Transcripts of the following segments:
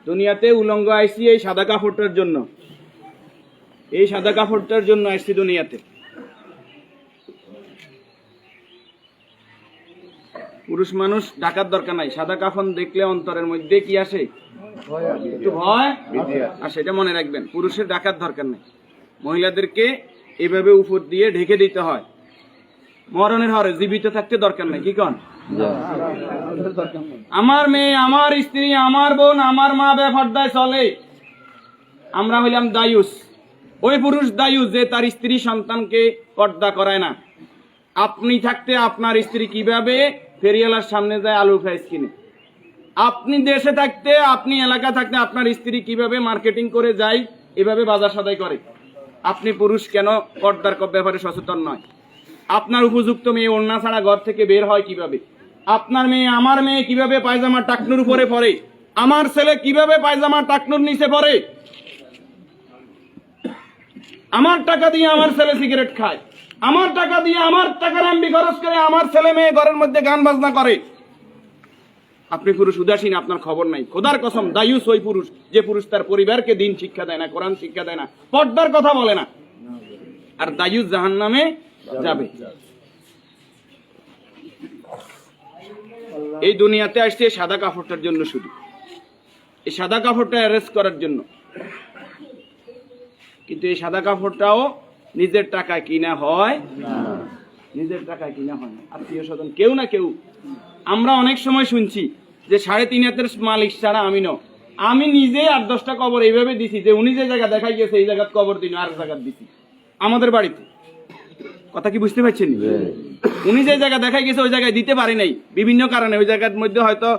দুনিয়াতে উলঙ্গ আইসি এই সাদা কাপড়টার জন্য, এই সাদা কাপড়টার জন্য আসছি দুনিয়াতে। পুরুষ মানুষ ঢাকার দরকার নাই, সাদা কাফন দেখলে অন্তরের মধ্যে কি আসে? একটু ভয় আর সেটা মনে রাখবেন, পুরুষের ঢাকার দরকার নাই। মহিলাদেরকে এভাবে উপর দিয়ে ঢেকে দিতে হয়। মরণের হরে জীবিত থাকতে দরকার নাই। কি কন? আমার মেয়ে, আমার স্ত্রী, আমার বোন, আমার মা বেপরদায় চলে, আমরা হইলাম দায়ুস। ওই পুরুষ দায়ুস যে তার স্ত্রী সন্তানকে পর্দা করায় না। আপনি থাকতে আপনার স্ত্রী কিভাবে ফেরিওয়ালার সামনে যায় আলু ফ্রাইস কিনে? আপনি দেশে থাকতে, আপনি এলাকা থাকতে আপনার স্ত্রী কিভাবে মার্কেটিং করে যায়, এভাবে বাজার সদাই করে? আপনি পুরুষ কেন পর্দার ব্যাপারে সচেতন নয়? আপনার উপযুক্ত মেয়ে ওড়না ছাড়া ঘর থেকে বের হয় কিভাবে? আপনার মেয়ে, আমার মেয়ে কিভাবে পায়জামা টাকনুর উপরে পরে? আমার ছেলে কিভাবে পায়জামা টাকনুর নিচে পরে? আমার টাকা দিয়ে আমার ছেলে সিগারেট খায়, আমার টাকা দিয়ে, আমার টাকার এমবি খরচ করে আমার ছেলে মেয়ে ঘরের মধ্যে গান বাজনা করে। আপনি পুরুষ উদাসীন, আপনার খবর নাই। খোদার কসম, দায়ুস ওই পুরুষ যে পুরুষ তার পরিবারকে দিন শিক্ষা দেয় না, কোরআন শিক্ষা দেয় না, পর্দার কথা বলে না। আর দায়ুস জাহান্নামে যাবে। এই দুনিয়াতে আসছে সাদা কাপড়টার জন্য, শুধু এই সাদা কাপড়টা অ্যারেস্ট করার জন্য। কিন্তু এই সাদা কাপড়টাও নিজের টাকায় কিনা হয় না, নিজের টাকায় কিনা হয় না। আত্মীয় স্বজন কেউ না কেউ, আমরা অনেক সময় শুনছি যে 3.5 হাতের মালিক ছাড়া আমি ন। আমি নিজে 8-10টা কবর এইভাবে দিছি যে উনি যে জায়গা দেখাই গেছে এই জায়গাত কবর দিন, আর জায়গা দিছি আমাদের বাড়িতে। কথা কি বুঝতে পারছেন? উনি যে জায়গা দেখাই গেছে ওই জায়গায় দিতে পারি নাই বিভিন্ন কারণে। ওই জায়গার মধ্যে হয়তো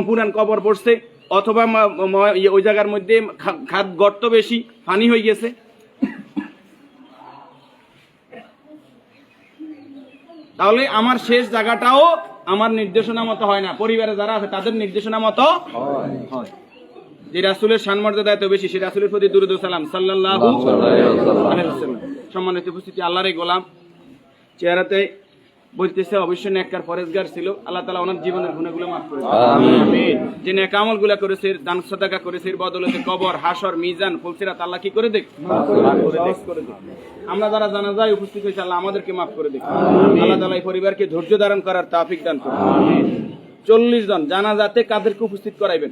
পুরান কবর পড়ছে, অথবা ওই জায়গার মধ্যে খাদ গর্ত বেশি, পানি হয়ে গেছে। তাহলে আমার শেষ জায়গাটাও আমার নির্দেশনা মতো হয় না, পরিবারে যারা আছে তাদের নির্দেশনা মতো হয়। যে রাসূলের শানমর্যাদা এত বেশি, সেই রাসূলের প্রতি দুরূদ ও সালাম সাল্লাল্লাহু আলাইহি ওয়াসাল্লাম। সম্মানিত উপস্থিতি, আল্লাহর গোলাম চেহারাতে বলতেছে অবশ্যই নেককার পরেজগার ছিল। আল্লাহ তাআলা ওনার জীবনের গুনাহগুলো মাফ করে দেন, আমিন। যে নেক আমলগুলো করেছে, দান সাদাকা করেছে, এর বদৌলতে কবর, হাসর, মিজান, ফুলসিরাত আল্লাহ কি করে দেখ, মাফ করে দেখ। আমরা যারা জানাজায় উপস্থিত হয়েছে আল্লাহ আমাদেরকে মাফ করে দেখ। আল্লাহ তাআলা এই পরিবারকে ধৈর্য ধারণ করার তৌফিক দান করুন, আমিন। 40 জন জানাজাতে কাদেরকে উপস্থিত করাইবেন?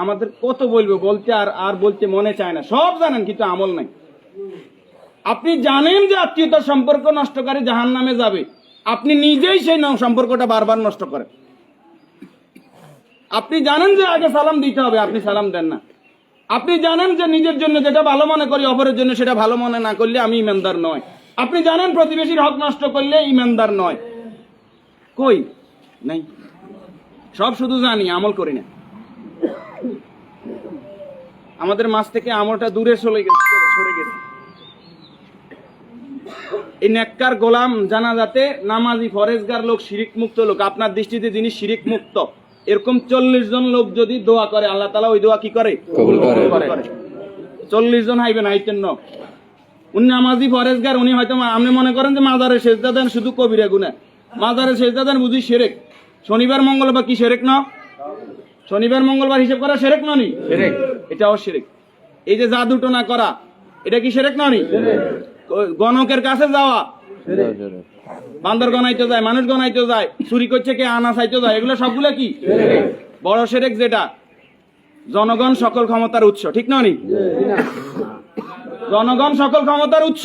আমাদের কত বলবো, বলতে আর বলতে মনে চায় না। সব জানেন কিন্তু আমল নাই। আপনি জানেন যে আত্মীয়তার সম্পর্ক নষ্টকারী জাহান্নামে যাবে, আপনি নিজেই সেই সম্পর্কটা বারবার নষ্ট করেন। আপনি জানেন যে আগে সালাম দিতে হবে, আপনি সালাম দেন না। আপনি জানেন যে নিজের জন্য যেটা ভালো মনে করি অপরের জন্য সেটা ভালো মনে না করলে আমি ইমানদার নয়। আপনি জানেন প্রতিবেশীর হক নষ্ট করলে ইমানদার নয়। কই নাই, সব শুধু জানি, আমল করি না। আমাদের মাঝ থেকে আমলটা দূরে সরে গেছে। এই নেককার গোলাম জানাজাতে নামাজি ফরেজগার লোক, শিরিক মুক্ত লোক, আপনার দৃষ্টিতে যিনি শিরিক মুক্ত, এরকম 40 জন লোক যদি দোয়া করে আল্লাহ তাআলা ওই দোয়া কি করে? কবুল করে। 40 জন হাইবেন, হাইতেন ন। উনি নামাজি ফরেজগার, উনি হয়তো আপনি মনে করেন যে মাজারে সেজদা দেন শুধু কবিরা গুনাহ, মাজারে সেজদা দেন বুঝি শিরক। শনিবার মঙ্গলবার কি শিরক না? শনিবার মঙ্গলবার হিসাব করা শিরক ননি? শিরক, এটাও শিরক। এই যে জাদু টোনা করা, এটা কি শিরক ননি? গণকের কাছে যাওয়া, বান্দর গনাইতে যায়, মানুষ গনাইতে যায়, চুরি করছে কে, আনা চাইতে যায়, এগুলো সবগুলো কি বড় শিরক? যেটা জনগণ সকল ক্ষমতার উৎস, ঠিক ননি? জনগণ সকল ক্ষমতার উৎস,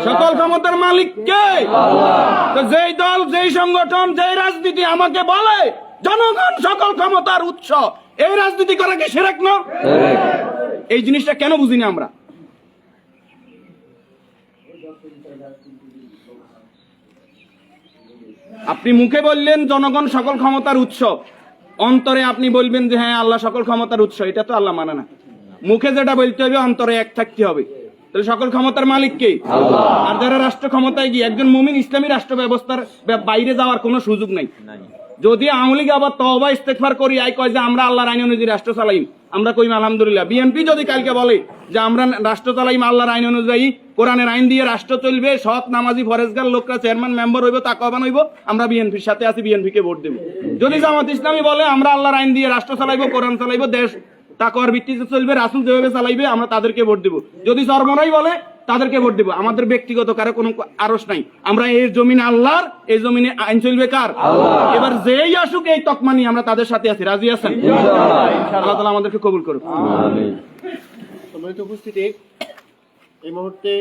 সকল ক্ষমতার মালিক কে? তো যেই দল, যেই সংগঠন, যেই রাজনীতি আমাকে বলে জনগণ সকল ক্ষমতার উৎস, এই রাজনীতি করা কি শিরক না? এই জিনিসটা কেন বুঝিনি আমরা? আপনি মুখে বললেন জনগণ সকল ক্ষমতার উৎস, অন্তরে আপনি বলবেন যে হ্যাঁ আল্লাহ সকল ক্ষমতার উৎস, এটা তো আল্লাহ মানে না। মুখে যেটা বলতে হবে অন্তরে এক থাকতে হবে। তাহলে সকল ক্ষমতার মালিক কে? আল্লাহ। আর যারা রাষ্ট্র ক্ষমতায় গিয়ে, একজন মুমিন ইসলামী রাষ্ট্র ব্যবস্থার বাইরে যাওয়ার কোনো সুযোগ নাই। যদি আওয়ামী লীগ আবার তওবা ইস্তেগফার করি আই কয় যে আমরা আল্লাহর আইন অনুযায়ী রাষ্ট্র চালাইম, আমরা কইম আলহামদুলিল্লাহ। বিএনপি যদি কালকে বলে যে আমরা রাষ্ট্র চালাইম আল্লাহর আইন অনুযায়ী, কোরআনের আইন দিয়ে রাষ্ট্র চলবে, সৎ নামাজি ফরেজগার লোকরা চেয়ারম্যান মেম্বার হইব, তাকওয়াবান হইব, আমরা বিএনপির সাথে আছি, বিএনপি কে ভোট দেব। যদি জামাত ইসলামী বলে আমরা আল্লাহর আইন দিয়ে রাষ্ট্র চালাইবো, কোরআন চালাইবো, দেশ তাকওয়ার ভিত্তিতে চলবে, রাসূল যেভাবে চালাইবে আমরা তাদেরকে ভোট দেব। যদি চরমরাই বলে তাদেরকে ভোট দেব। আমাদের ব্যক্তিগত কারো কোনো আরস নাই। আমরা এই জমিনে আল্লাহর, এই জমিনে আইন চলবে কার? এবার যেই আসুক এই তকমা নিয়ে আমরা তাদের সাথে আছি। রাজি আছেন? আল্লাহ তাআলা আমাদেরকে কবুল করুক। সম্মানিত উপস্থিতি, এই মুহূর্তে